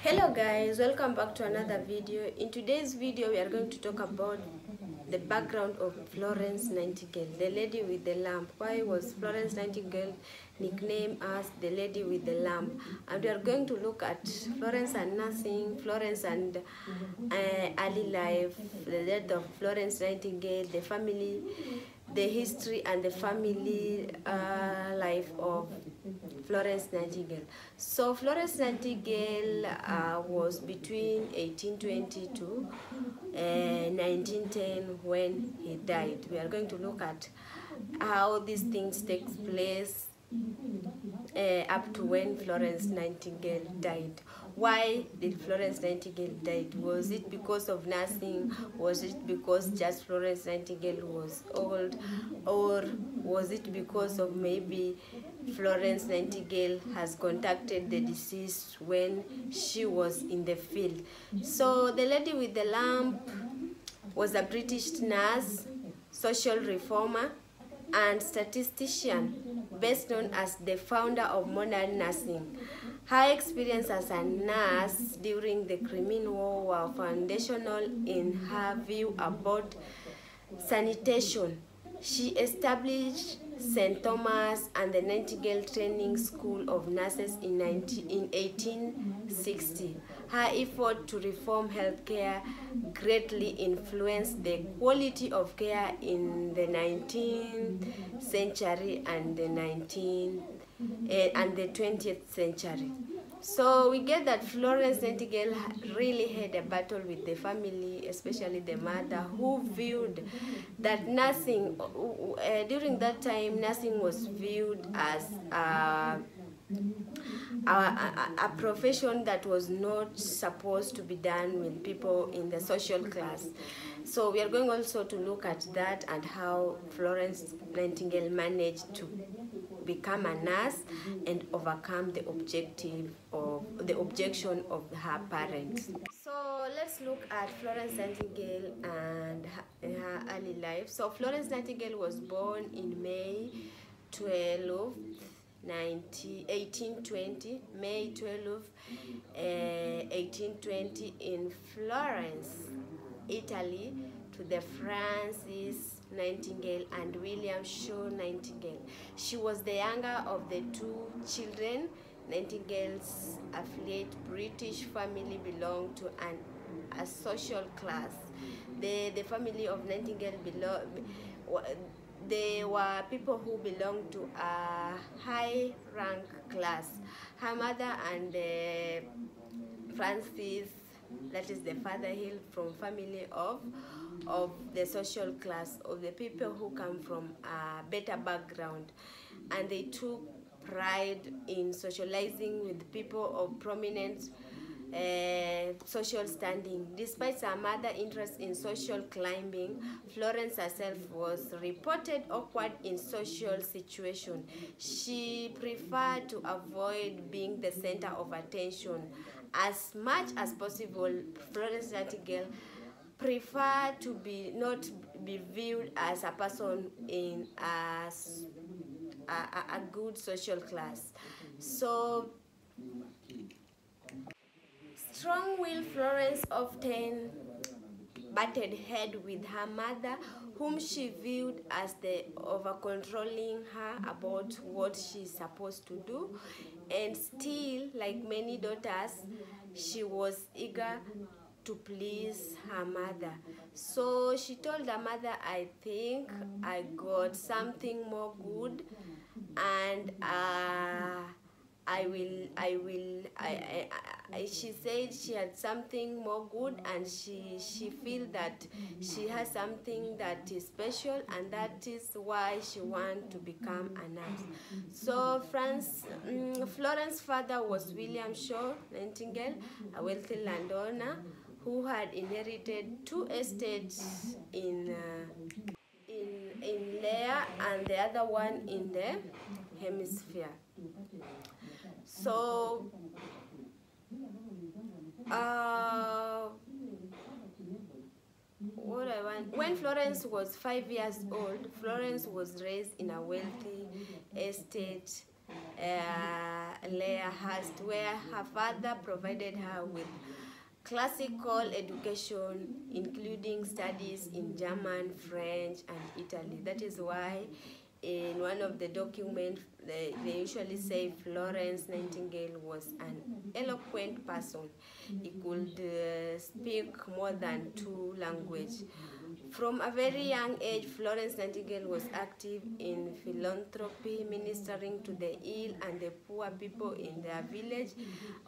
Hello guys, welcome back to another video. In today's video we are going to talk about the background of Florence Nightingale, the lady with the lamp. Why was Florence Nightingale nicknamed as the lady with the lamp? And we are going to look at Florence and nursing, Florence and early life, the death of Florence Nightingale, the family, the history and the family life of Florence Nightingale. So Florence Nightingale was between 1820 to 1910 when he died. We are going to look at how these things take place up to when Florence Nightingale died. Why did Florence Nightingale die? Was it because of nursing? Was it because just Florence Nightingale was old? Or was it because of maybe Florence Nightingale has contacted the deceased when she was in the field? So the lady with the lamp was a British nurse, social reformer, and statistician, best known as the founder of modern nursing. Her experience as a nurse during the Crimean War were foundational in her view about sanitation. She established St. Thomas and the Nightingale Training School of Nurses in 1860. Her effort to reform healthcare greatly influenced the quality of care in the 19th century and the 20th century. So we get that Florence Nightingale really had a battle with the family, especially the mother, who viewed that nursing, during that time, nursing was viewed as a profession that was not supposed to be done with people in the social class. So we are going also to look at that and how Florence Nightingale managed to become a nurse and overcome the objection of her parents. So let's look at Florence Nightingale and her early life. So Florence Nightingale was born in May 12, 1820, May 12, 1820 in Florence, Italy, to the Francis Nightingale and William Shaw Nightingale. She was the younger of the two children. Nightingale's affiliate British family belonged to a social class. The family of Nightingale they were people who belonged to a high rank class. Her mother and Francis, that is the father, hailed from family of the social class, of the people who come from a better background, and they took pride in socializing with people of prominent social standing. Despite her mother's interest in social climbing, Florence herself was reported awkward in social situations. She preferred to avoid being the center of attention. As much as possible, Florence Nightingale preferred to not be viewed as a person in a good social class. So strong-willed Florence often butted head with her mother, whom she viewed as the over-controlling her about what she's supposed to do. And still, like many daughters, she was eager to please her mother. So she told her mother, I think I got something more good, and she said she had something more good, and she feel that she has something that is special, and that is why she want to become a nurse. So Florence's father was William Shaw Nightingale, a wealthy landowner who had inherited two estates in Lear and the other one in the Hemisphere. So when Florence was 5 years old, Florence was raised in a wealthy estate Leahurst, where her father provided her with classical education, including studies in German, French, and Italy. That is why in one of the documents they usually say Florence Nightingale was an eloquent person. He could speak more than 2 languages. From a very young age, Florence Nightingale was active in philanthropy, ministering to the ill and the poor people in their village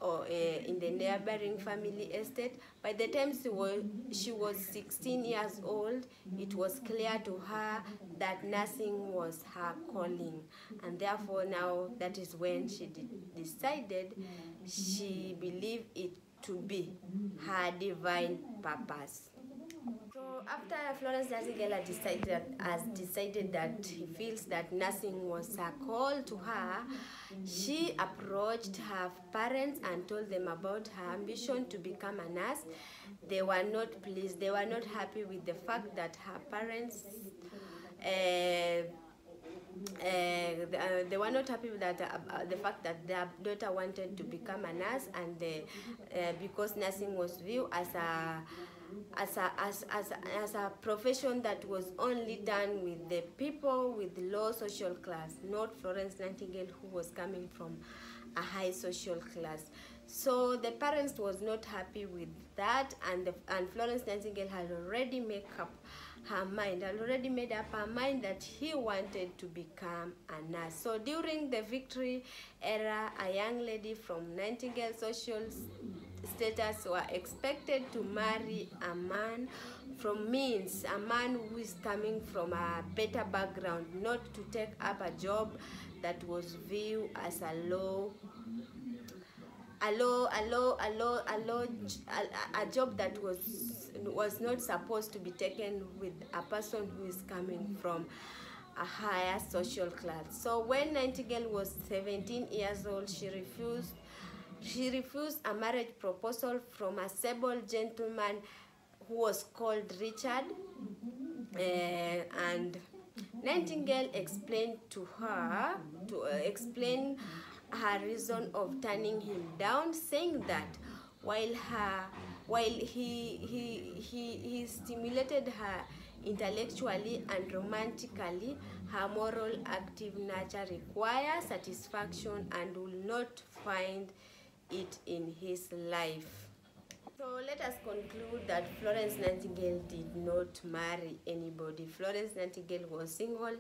or in the neighboring family estate. By the time she was 16 years old, it was clear to her that nursing was her calling. And therefore now that is when she decided she believed it to be her divine purpose. So after Florence Nightingale has decided that he feels that nursing was a call to her, she approached her parents and told them about her ambition to become a nurse. They were not pleased. They were not happy with the fact that her parents they were not happy with that, the fact that their daughter wanted to become a nurse, and because nursing was viewed as a profession that was only done with the people with low social class, not Florence Nightingale, who was coming from a high social class. So the parents was not happy with that, and Florence Nightingale had already made up her mind, that he wanted to become a nurse. So during the Victory era, a young lady from Nightingale social status were expected to marry a man from means, a man who is coming from a better background, not to take up a job that was viewed as a job that was not supposed to be taken with a person who is coming from a higher social class. So when Nightingale was 17 years old, she refused a marriage proposal from a sable gentleman who was called Richard, and Nightingale explained her reason of turning him down, saying that while he stimulated her intellectually and romantically, her moral active nature requires satisfaction and will not find it in his life. So let us conclude that Florence Nightingale did not marry anybody. Florence Nightingale was single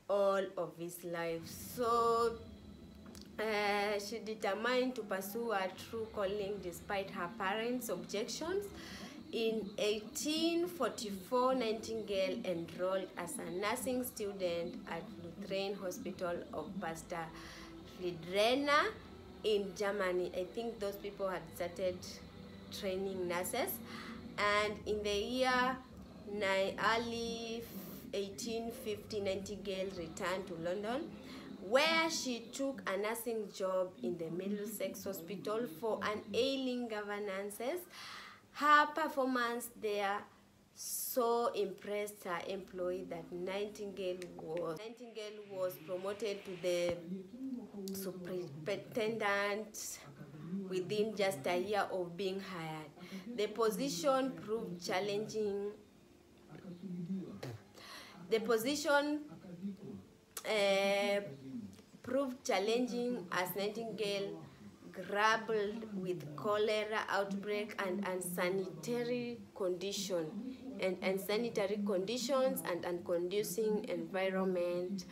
all of his life. So she determined to pursue her true calling despite her parents' objections. In 1844, Nightingale enrolled as a nursing student at Lutheran Hospital of Pastor Friedrena in Germany. I think those people had started training nurses, and in the year early 1850, Nightingale returned to London, where she took a nursing job in the Middlesex Hospital for an ailing governesses. Her performance there so impressed her employee that Nightingale was promoted to the superintendent within just a year of being hired. The position proved challenging. Proved challenging as Nightingale grappled with cholera outbreak and unsanitary conditions and unconducive environment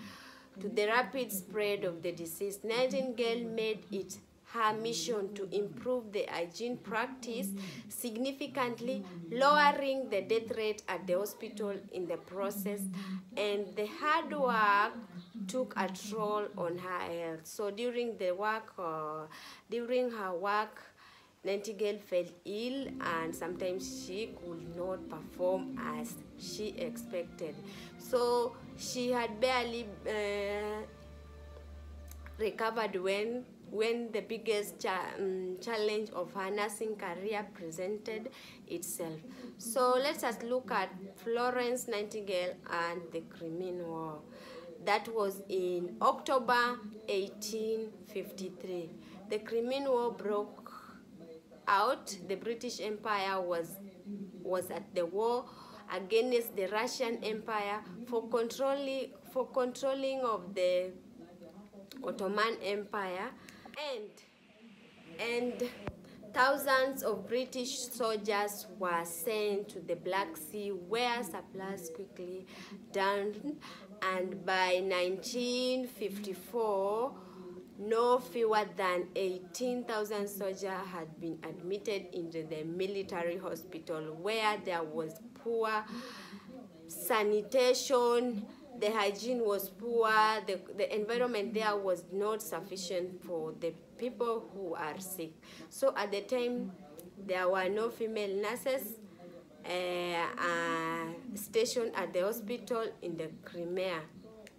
to the rapid spread of the disease. Nightingale made it her mission to improve the hygiene practice, significantly lowering the death rate at the hospital in the process, and the hard work took a toll on her health. So during her work, Nightingale fell ill, and sometimes she could not perform as she expected. So she had barely recovered when the biggest challenge of her nursing career presented itself. So let us look at Florence Nightingale and the Crimean War. That was in October 1853. The Crimean War broke out. The British Empire was at the war against the Russian Empire for controlling of the Ottoman Empire, and thousands of British soldiers were sent to the Black Sea, where supplies quickly down, and by 1954 no fewer than 18,000 soldiers had been admitted into the military hospital, where there was poor sanitation, the hygiene was poor, the environment there was not sufficient for the people who are sick. So at the time, there were no female nurses stationed at the hospital in the Crimea.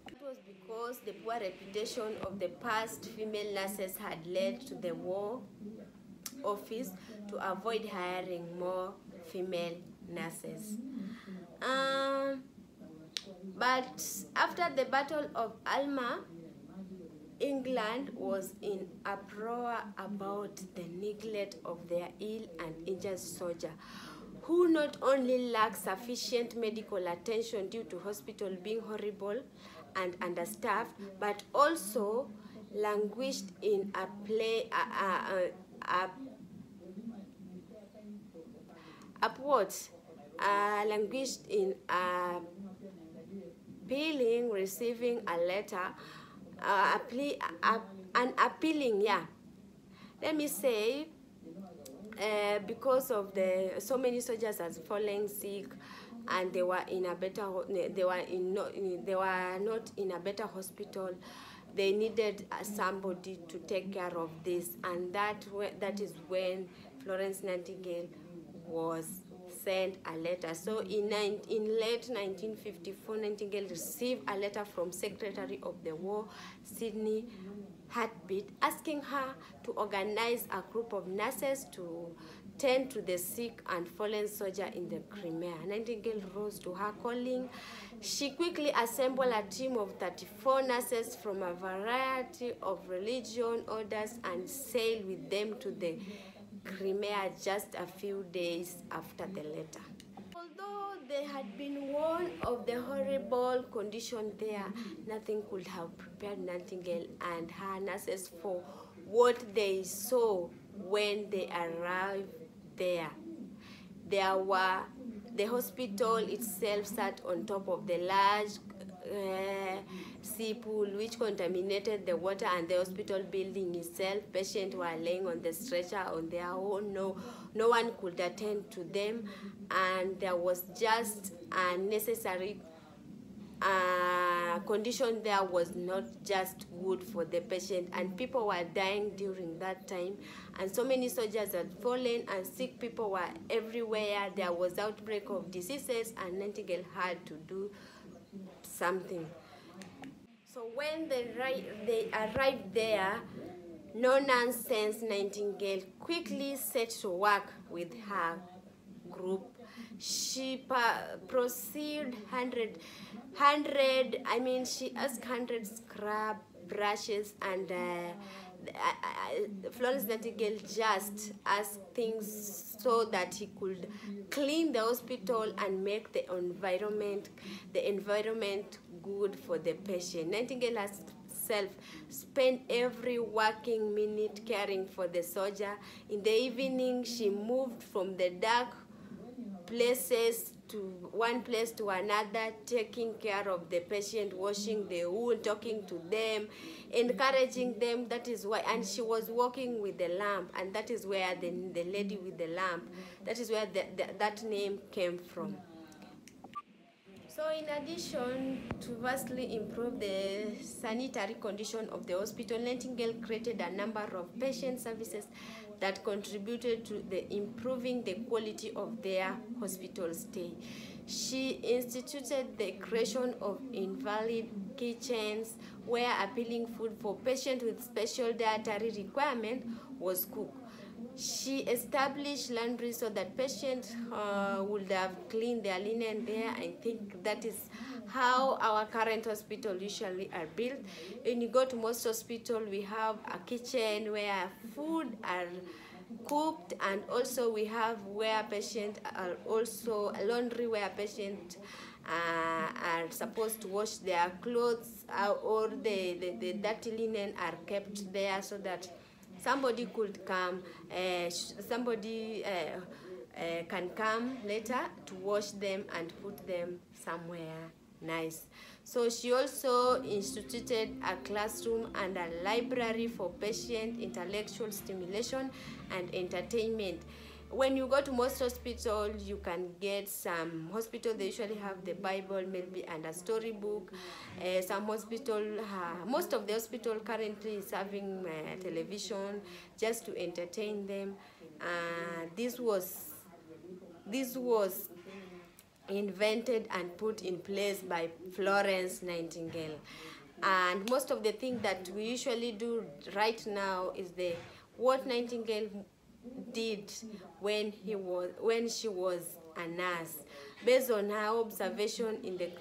It was because the poor reputation of the past female nurses had led to the War Office to avoid hiring more female nurses. But after the Battle of Alma, England was in uproar about the neglect of their ill and injured soldier, who not only lacked sufficient medical attention due to hospital being horrible and understaffed, but also languished in appealing, receiving a letter, because of so many soldiers has fallen sick, and they were not in a better hospital. They needed somebody to take care of this, and that is when Florence Nightingale was sent a letter. So in late 1954, Nightingale received a letter from Secretary of the War, Sidney Heartbeat, asking her to organize a group of nurses to tend to the sick and fallen soldier in the Crimea. Nightingale rose to her calling. She quickly assembled a team of 34 nurses from a variety of religion orders and sailed with them to the Crimea just a few days after the letter. Although they had been warned of the horrible condition there, nothing could have prepared Nightingale and her nurses for what they saw when they arrived there. The hospital itself sat on top of the large sea pool, which contaminated the water and the hospital building itself. Patients were laying on the stretcher on their own. No one could attend to them, and there was just a necessary condition there was not just good for the patient, and people were dying during that time, and so many soldiers had fallen, and sick people were everywhere. There was outbreak of diseases, and Nightingale had to do something. So when they arrived there, no nonsense, Nightingale quickly set to work with her group. She proceeded she asked 100 scrub brushes, and Florence Nightingale just asked things so that he could clean the hospital and make the environment good for the patient. Nightingale herself spent every working minute caring for the soldier. In the evening, she moved from the dark places to one place to another, taking care of the patient, washing the wound, talking to them, encouraging them. That is why, and she was walking with the lamp, and that is where the lady with the lamp, that is where that name came from. So in addition to vastly improve the sanitary condition of the hospital, Nightingale created a number of patient services that contributed to improving the quality of their hospital stay. She instituted the creation of invalid kitchens, where appealing food for patients with special dietary requirement was cooked. She established laundry so that patients would have cleaned their linen there. I think that is how our current hospital usually are built. When you go to most hospital, we have a kitchen where food are cooked, and also we have where patients are also a laundry where patients are supposed to wash their clothes, or the dirty linen are kept there so that somebody could come, somebody can come later to wash them and put them somewhere nice. So she also instituted a classroom and a library for patient intellectual stimulation and entertainment. When you go to most hospitals, you can get some hospital, they usually have the Bible maybe and a storybook. Some hospital, most of the hospital currently is having television just to entertain them. This was invented and put in place by Florence Nightingale. And most of the things that we usually do right now is what Nightingale did when she was a nurse, based on her observation in the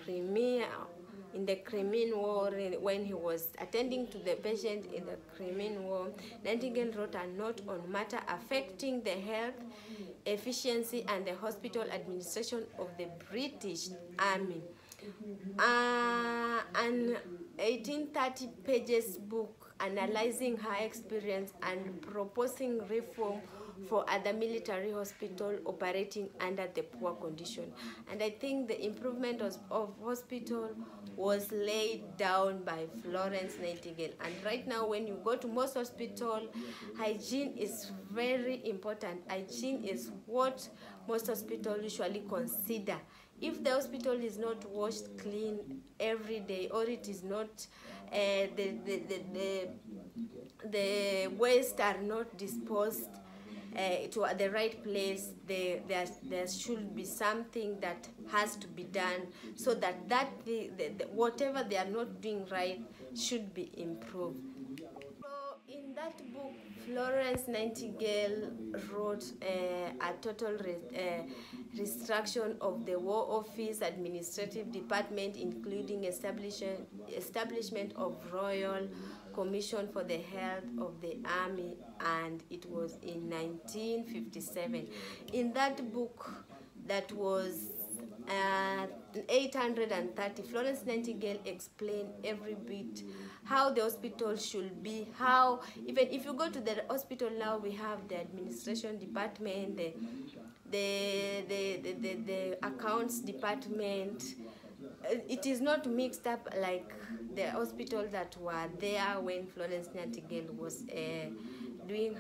Crimean War. When he was attending to the patient in the Crimean War, Nightingale wrote a note on matter affecting the health, efficiency, and the hospital administration of the British Army. An 1830 pages book analyzing her experience and proposing reform for other military hospitals operating under the poor condition. And I think the improvement of hospital was laid down by Florence Nightingale. And right now, when you go to most hospitals, hygiene is very important. Hygiene is what most hospitals usually consider. If the hospital is not washed clean every day, or it is not the waste are not disposed to the right place, there should be something that has to be done so that whatever they are not doing right should be improved. So in that book, Florence Nightingale wrote a total restructuring of the War Office administrative department, including establishment of Royal Commission for the Health of the Army, and it was in 1957. In that book, that was 830, Florence Nightingale explained every bit how the hospital should be, how even if you go to the hospital now, we have the administration department, the accounts department. It is not mixed up like the hospital that were there when Florence Nightingale was doing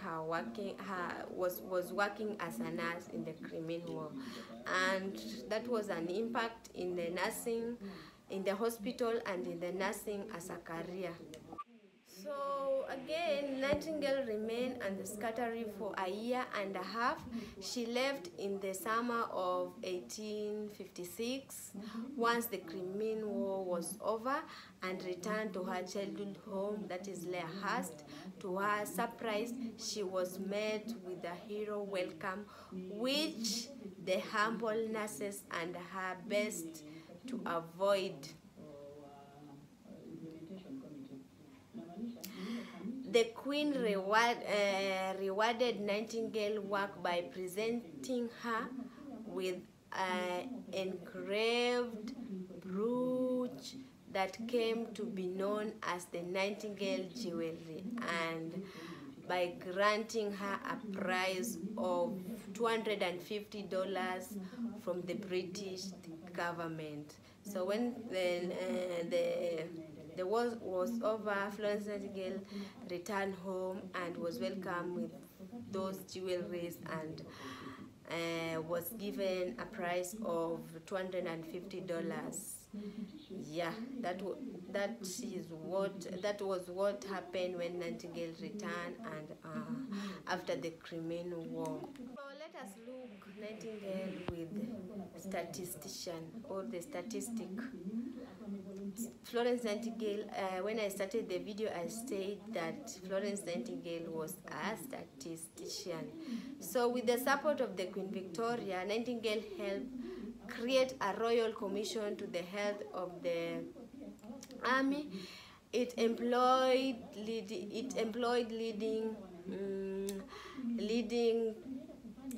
was working as a nurse in the Crimean War, and that was an impact in the nursing, in the hospital, and in the nursing as a career. So again, Nightingale remained on the Scuttery for a year and a half. She left in the summer of 1856 once the Crimean War was over, and returned to her childhood home, that is Leahurst. To her surprise, she was met with a hero welcome, which the humble nurses and her best to avoid. The Queen rewarded Nightingale's work by presenting her with an engraved brooch that came to be known as the Nightingale Jewelry, and by granting her a prize of $250 from the British government. So when the war was over, Florence Nightingale returned home and was welcomed with those jewelries, and was given a price of $250. Yeah, that was what happened when Nightingale returned and after the Crimean War. So let us look Nightingale with statistician, or the statistic. Florence Nightingale, when I started the video, I said that Florence Nightingale was a statistician. So with the support of the Queen Victoria, Nightingale helped create a royal commission to the health of the army. It employed leading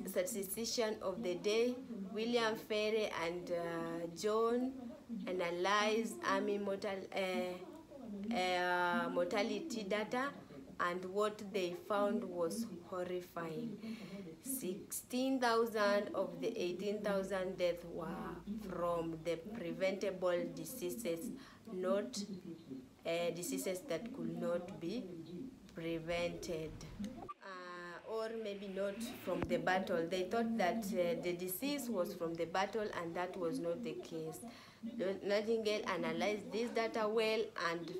statistician of the day, William Ferry, and John analyzed army mortality data, and what they found was horrifying. 16,000 of the 18,000 deaths were from the preventable diseases, not diseases that could not be prevented. Or maybe not from the battle. They thought that the disease was from the battle, and that was not the case. Nightingale analyzed this data well and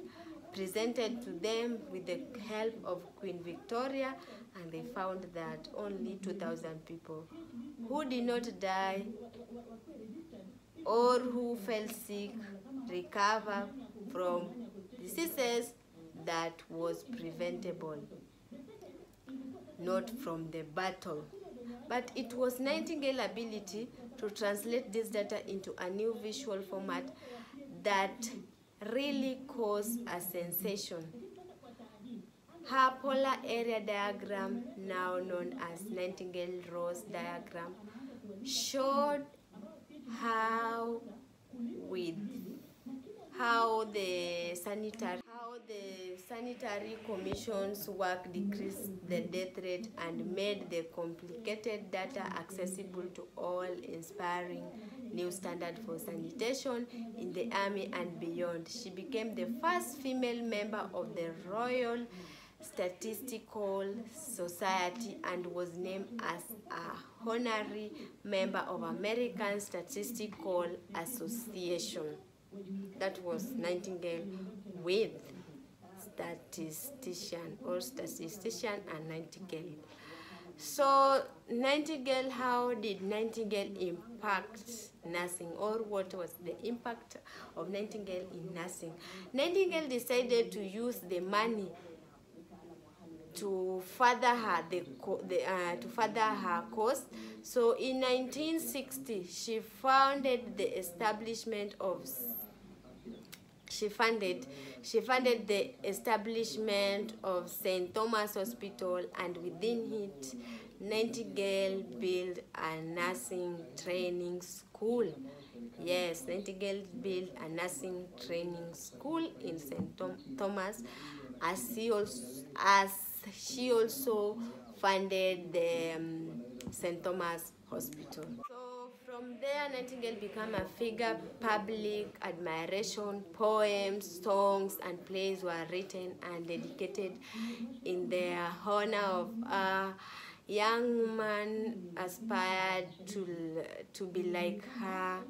presented to them with the help of Queen Victoria, and they found that only 2,000 people who did not die or who fell sick recover from diseases that was preventable, not from the battle. But it was Nightingale's ability to translate this data into a new visual format that really caused a sensation. Her polar area diagram, now known as Nightingale-Ross diagram, showed how the sanitary commission's work decreased the death rate and made the complicated data accessible to all, inspiring new standard for sanitation in the army and beyond. She became the first female member of the Royal Statistical Society and was named as a honorary member of American Statistical Association. That was Nightingale with statistician and Nightingale. So Nightingale, how did Nightingale impact nursing, or what was the impact of Nightingale in nursing? Nightingale decided to use the money to further her cause. So in 1960, she funded the establishment of St. Thomas Hospital, and within it, Nightingale built a nursing training school. Yes, Nightingale built a nursing training school in St. Thomas, as she also funded the St. Thomas Hospital. So from there, Nightingale became a figure, public admiration, poems, songs, and plays were written and dedicated in their honor of a young woman aspired to be like her.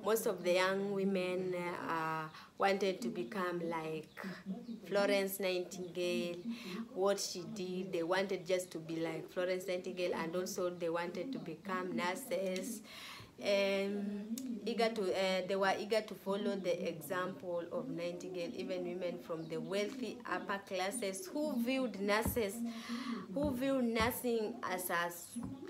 Most of the young women wanted to become like Florence Nightingale. What she did, they wanted just to be like Florence Nightingale, and also they wanted to become nurses. They were eager to follow the example of Nightingale. Even women from the wealthy upper classes who viewed nursing as a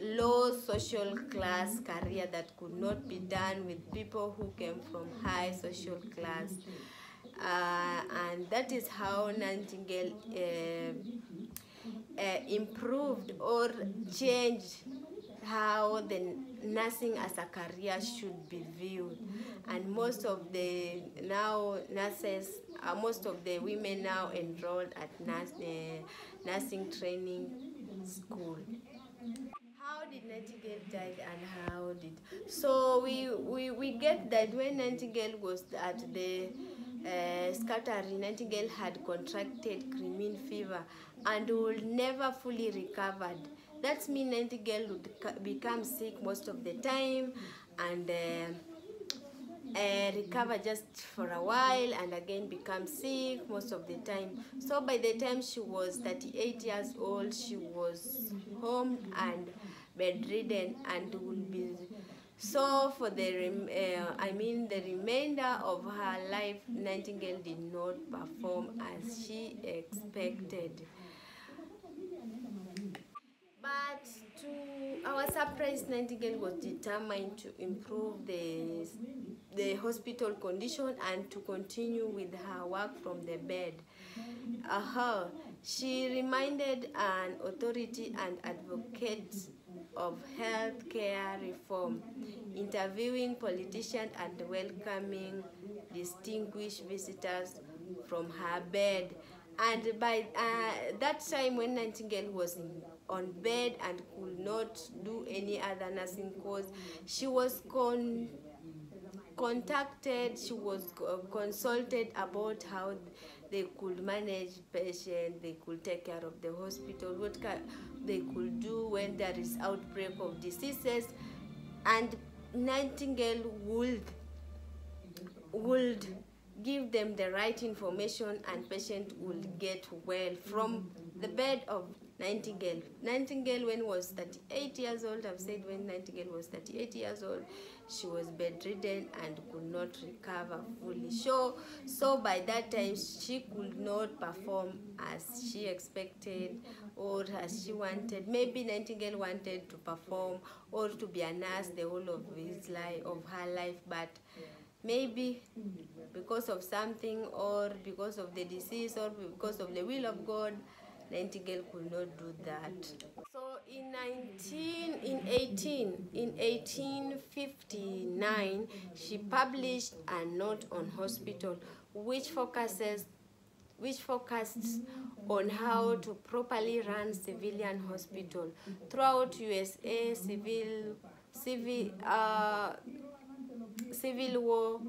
low social class career that could not be done with people who came from high social class. And that is how Nightingale improved or changed how the nursing as a career should be viewed. And most of the women now enrolled at nursing training school. How did Nightingale die, and how did... So we get that when Nightingale was at the Scuttery, Nightingale had contracted crimin fever and would never fully recovered. That means Nightingale would become sick most of the time and recover just for a while and again become sick most of the time. So by the time she was 38 years old, she was home and bedridden and would be... So for the remainder of her life, Nightingale did not perform as she expected. But to our surprise, Nightingale was determined to improve the hospital condition and to continue with her work from the bed. She reminded an authority and advocate of health care reform, interviewing politicians and welcoming distinguished visitors from her bed. And by that time, when Nightingale was on bed and could not do any other nursing course, she was contacted, she was consulted about how they could manage patients, they could take care of the hospital, what they could do when there is outbreak of diseases, and Nightingale would give them the right information and patient will get well from the bed of Nightingale. Nightingale, when was 38 years old, I've said when Nightingale was 38 years old, she was bedridden and could not recover fully. So by that time, she could not perform as she expected or as she wanted. Maybe Nightingale wanted to perform or to be a nurse the whole of her life, but maybe because of something or because of the disease or because of the will of God, Nightingale could not do that. So in 1859, she published a note on hospital which focused on how to properly run civilian hospital. Throughout USA, civil war,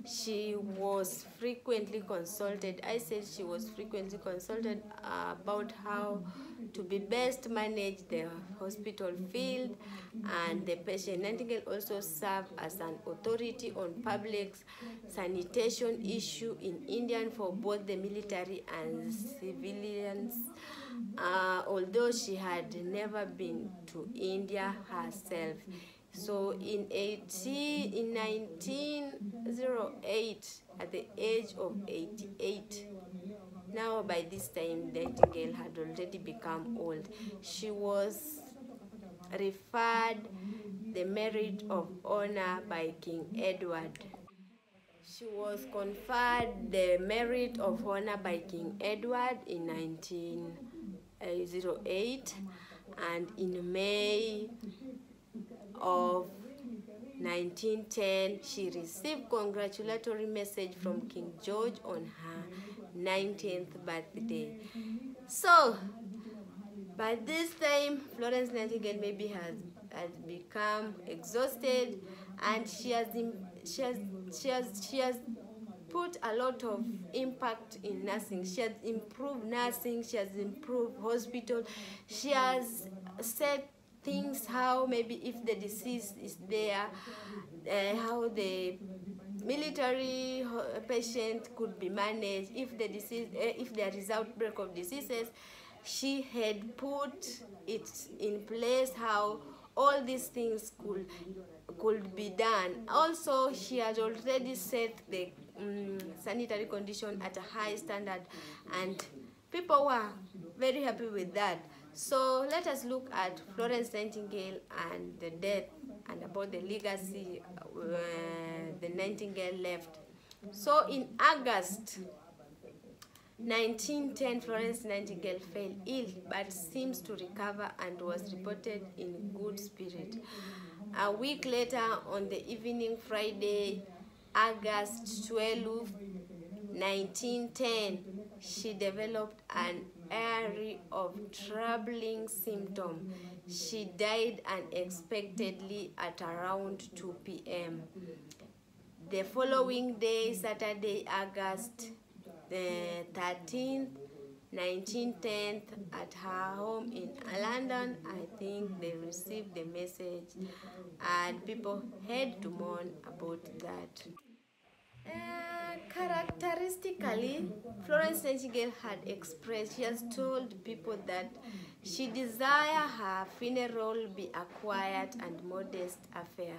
she was frequently consulted. I said she was frequently consulted about how to be best manage the hospital field and the patient. Nightingale also served as an authority on public sanitation issue in India for both the military and civilians, although she had never been to India herself. So in 1908, at the age of 88, now by this time Nightingale had already become old, she was referred the Merit of Honor by King Edward. She was conferred the Merit of Honor by King Edward in 1908, and in May of 1910, she received congratulatory message from King George on her 19th birthday. So, by this time, Florence Nightingale maybe has become exhausted, and she has put a lot of impact in nursing. She has improved nursing, she has improved hospital, she has said things how maybe if the disease is there, how the military patient could be managed if the disease, if there is outbreak of diseases. She had put it in place how all these things could be done. Also, she had already set the sanitary condition at a high standard, and people were very happy with that. So let us look at Florence Nightingale and the death and about the legacy the Nightingale left. So in August 1910, Florence Nightingale fell ill but seems to recover and was reported in good spirit. A week later, on the evening Friday, August 12, 1910, she developed an array of troubling symptoms. She died unexpectedly at around 2 p.m. The following day, Saturday, August the 13th, 1910, at her home in London, I think they received the message and people had to mourn about that. Characteristically, Florence Nightingale had expressed, she has told people that she desired her funeral be a quiet and modest affair,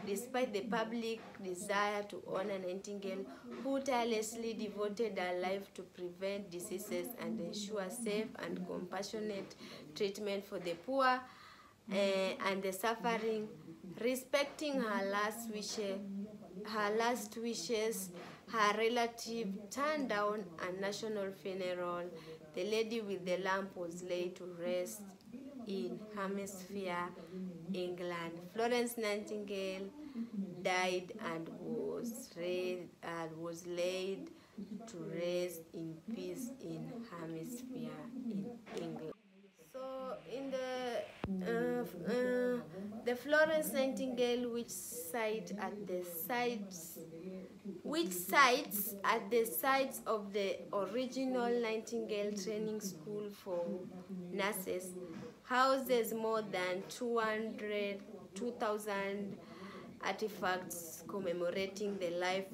despite the public desire to honor Nightingale, who tirelessly devoted her life to prevent diseases and ensure safe and compassionate treatment for the poor. and the suffering, respecting her last wishes, her relative turned down a national funeral. The lady with the lamp was laid to rest in Hemisphere, England. Florence Nightingale died and was laid to rest in peace in Hemisphere, in England. So in the Florence Nightingale, which sites at the sites of the original Nightingale Training School for Nurses, houses more than 2,000 artifacts commemorating the life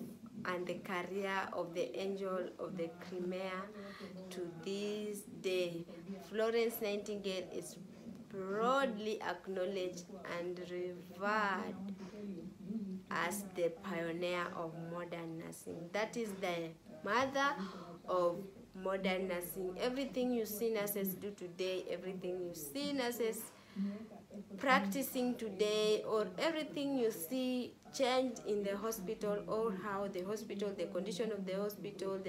and the career of the Angel of the Crimea. To this day, Florence Nightingale is broadly acknowledged and revered as the pioneer of modern nursing. That is the mother of modern nursing. Everything you see nurses do today, everything you see nurses practicing today, or everything you see changed in the hospital, or how the hospital, the condition of the hospital,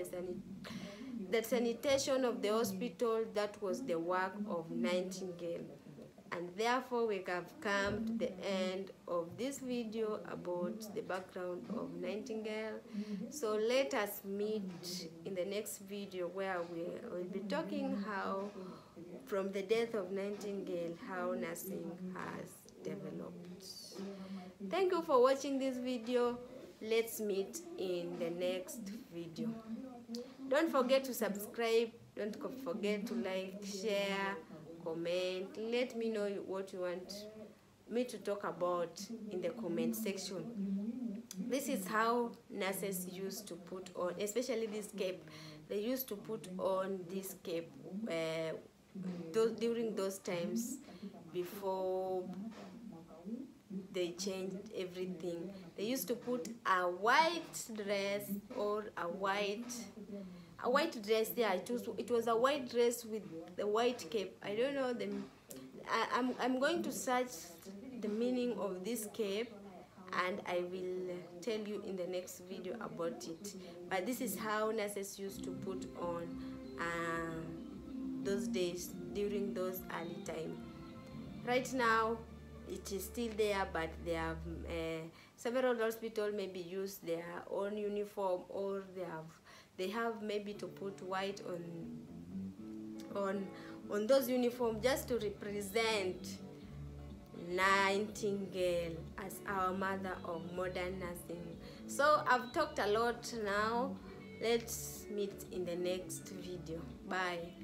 the sanitation of the hospital, that was the work of Nightingale. And therefore we have come to the end of this video about the background of Nightingale. So let us meet in the next video, where we will be talking how, from the death of Nightingale, how nursing has developed. Thank you for watching this video. Let's meet in the next video. Don't forget to subscribe, don't forget to like, share, comment. Let me know what you want me to talk about in the comment section. This is how nurses used to put on, especially this cape. They used to put on this cape during those times before they changed everything. They used to put a white dress, or a white dress. Yeah, it was a white dress with the white cape. I don't know them. I'm going to search the meaning of this cape, and I will tell you in the next video about it. But this is how nurses used to put on those days, during those early time. Right now it is still there, but they have several hospitals maybe use their own uniform, or they have maybe to put white on those uniforms, just to represent Nightingale as our mother of modern nursing. So I've talked a lot now. Let's meet in the next video. Bye.